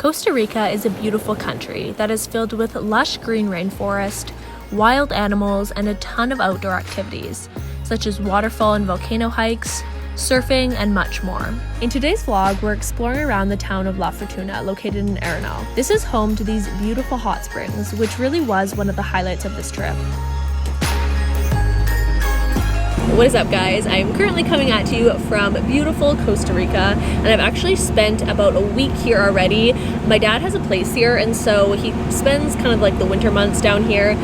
Costa Rica is a beautiful country that is filled with lush green rainforest, wild animals, and a ton of outdoor activities, such as waterfall and volcano hikes, surfing, and much more. In today's vlog, we're exploring around the town of La Fortuna, located in Arenal. This is home to these beautiful hot springs, which really was one of the highlights of this trip. What is up, guys? I am currently coming at you from beautiful Costa Rica, and I've actually spent about a week here already. My dad has a place here, and so he spends kind of like the winter months down here.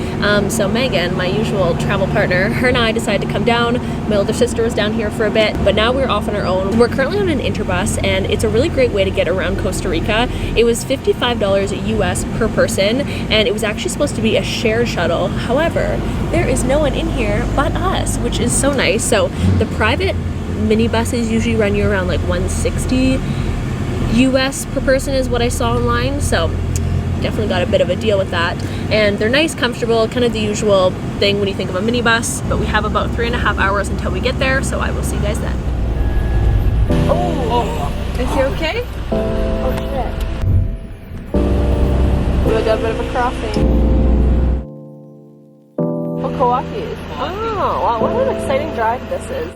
So Megan, my usual travel partner, her and I decided to come down. My older sister was down here for a bit, but now we're off on our own. We're currently on an interbus, and it's a really great way to get around Costa Rica. It was $55 US per person, and it was actually supposed to be a shared shuttle. However, there is no one in here but us, which is so nice. So the private minibuses usually run you around like $160 US per person is what I saw online. So definitely got a bit of a deal with that. And they're nice, comfortable, kind of the usual thing when you think of a minibus. But we have about 3.5 hours until we get there, so I will see you guys then. Oh, is he okay? Oh shit. We got a bit of a crossing. Oh, wow, what an exciting drive this is.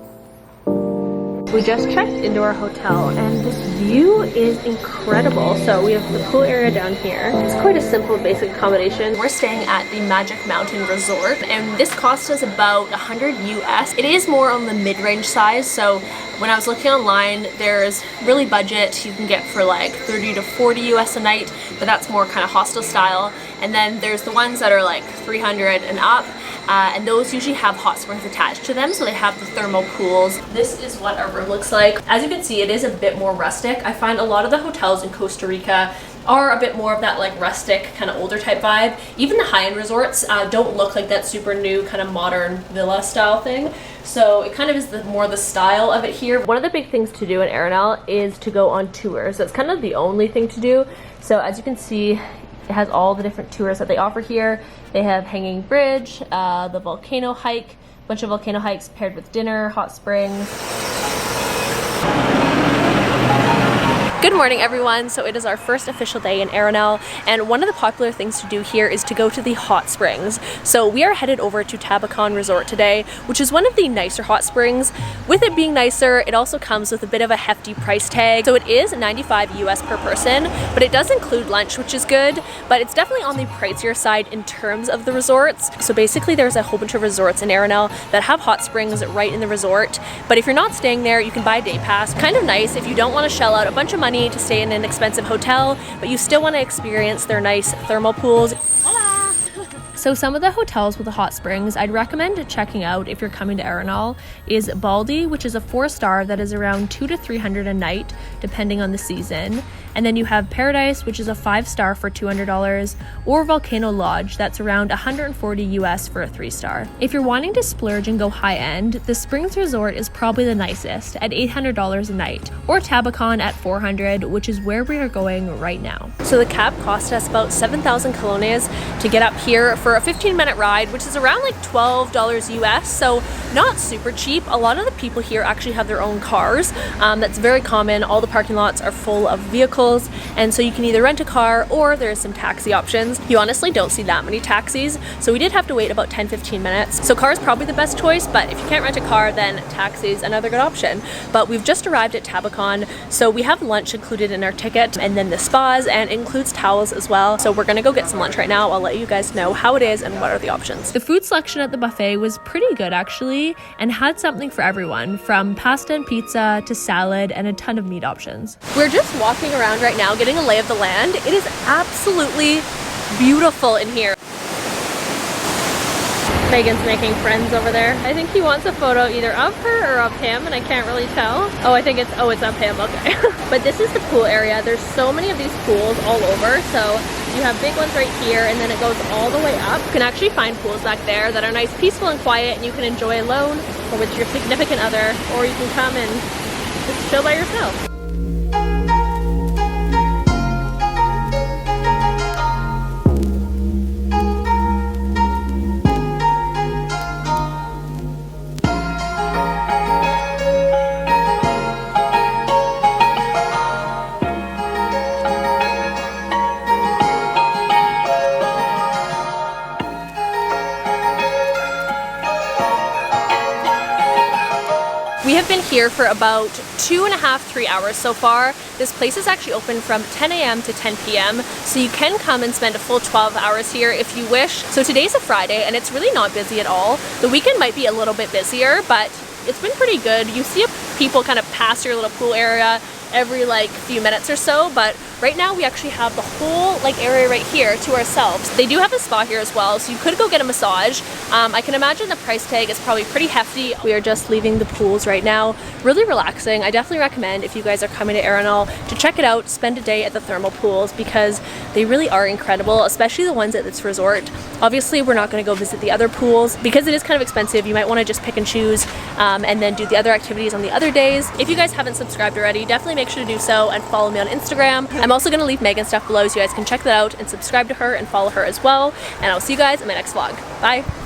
We just checked into our hotel, and this view is incredible. So we have the pool area down here. It's quite a simple, basic accommodation. We're staying at the Magic Mountain Resort, and this cost us about $100 US. It is more on the mid-range size, so when I was looking online, there's really budget you can get for like 30 to 40 US a night, but that's more kind of hostel style. And then there's the ones that are like 300 and up. And those usually have hot springs attached to them, so they have the thermal pools. This is what our room looks like. As you can see, it is a bit more rustic. I find a lot of the hotels in Costa Rica are a bit more of that like rustic kind of older type vibe. Even the high-end resorts don't look like that super new kind of modern villa style thing. So it kind of is more the style of it here. One of the big things to do in Arenal is to go on tours. That's kind of the only thing to do. So as you can see, it has all the different tours that they offer here. They have hanging bridge, the volcano hike, a bunch of volcano hikes paired with dinner, hot springs. Good morning, everyone. So it is our first official day in Arenal, and one of the popular things to do here is to go to the hot springs. So we are headed over to Tabacon Resort today, which is one of the nicer hot springs. With it being nicer, it also comes with a bit of a hefty price tag. So it is $95 US per person, but it does include lunch, which is good, but it's definitely on the pricier side in terms of the resorts. So basically there's a whole bunch of resorts in Arenal that have hot springs right in the resort, but if you're not staying there, you can buy a day pass. Kind of nice if you don't want to shell out a bunch of money to stay in an expensive hotel, but you still want to experience their nice thermal pools. So some of the hotels with the hot springs I'd recommend checking out if you're coming to Arenal is Baldi, which is a 4-star that is around $200 to $300 a night, depending on the season. And then you have Paradise, which is a 5-star for $200, or Volcano Lodge, that's around $140 US for a 3-star. If you're wanting to splurge and go high end, the Springs Resort is probably the nicest at $800 a night, or Tabacon at $400, which is where we are going right now. So the cab cost us about 7,000 colones to get up here for a 15-minute ride, which is around like $12 US, so not super cheap. A lot of the people here actually have their own cars. That's very common. All the parking lots are full of vehicles, and so you can either rent a car or there's some taxi options. You honestly don't see that many taxis, so we did have to wait about 10-15 minutes. So car is probably the best choice, but if you can't rent a car, then taxi is another good option. But we've just arrived at Tabacon, so we have lunch included in our ticket, and then the spas, and it includes towels as well. So we're gonna go get some lunch right now. I'll let you guys know how it is and what are the options. The food selection at the buffet was pretty good actually, and had something for everyone, from pasta and pizza to salad and a ton of meat options. We're just walking around right now getting a lay of the land. It is absolutely beautiful in here. Megan's making friends over there. I think he wants a photo either of her or of him, and I can't really tell. Oh, I think it's of him, okay. But this is the pool area. There's so many of these pools all over, so you have big ones right here, and then it goes all the way up. You can actually find pools back there that are nice, peaceful, and quiet, and you can enjoy alone or with your significant other, or you can come and just chill by yourself. here for about 2.5, 3 hours so far. This place is actually open from 10 a.m. to 10 p.m. so you can come and spend a full 12 hours here if you wish. So today's a Friday and it's really not busy at all. The weekend might be a little bit busier, but it's been pretty good. You see people kind of pass your little pool area every like few minutes or so, but right now we actually have the whole like area right here to ourselves. They do have a spa here as well, so you could go get a massage. I can imagine the price tag is probably pretty hefty. We are just leaving the pools right now. Really relaxing. I definitely recommend if you guys are coming to Arenal to check it out, spend a day at the thermal pools because they really are incredible, especially the ones at this resort. Obviously we're not going to go visit the other pools because it is kind of expensive. You might want to just pick and choose and then do the other activities on the other days. If you guys haven't subscribed already, definitely make sure to do so and follow me on Instagram. I'm also going to leave Megan's stuff below so you guys can check that out and subscribe to her and follow her as well. And I'll see you guys in my next vlog. Bye!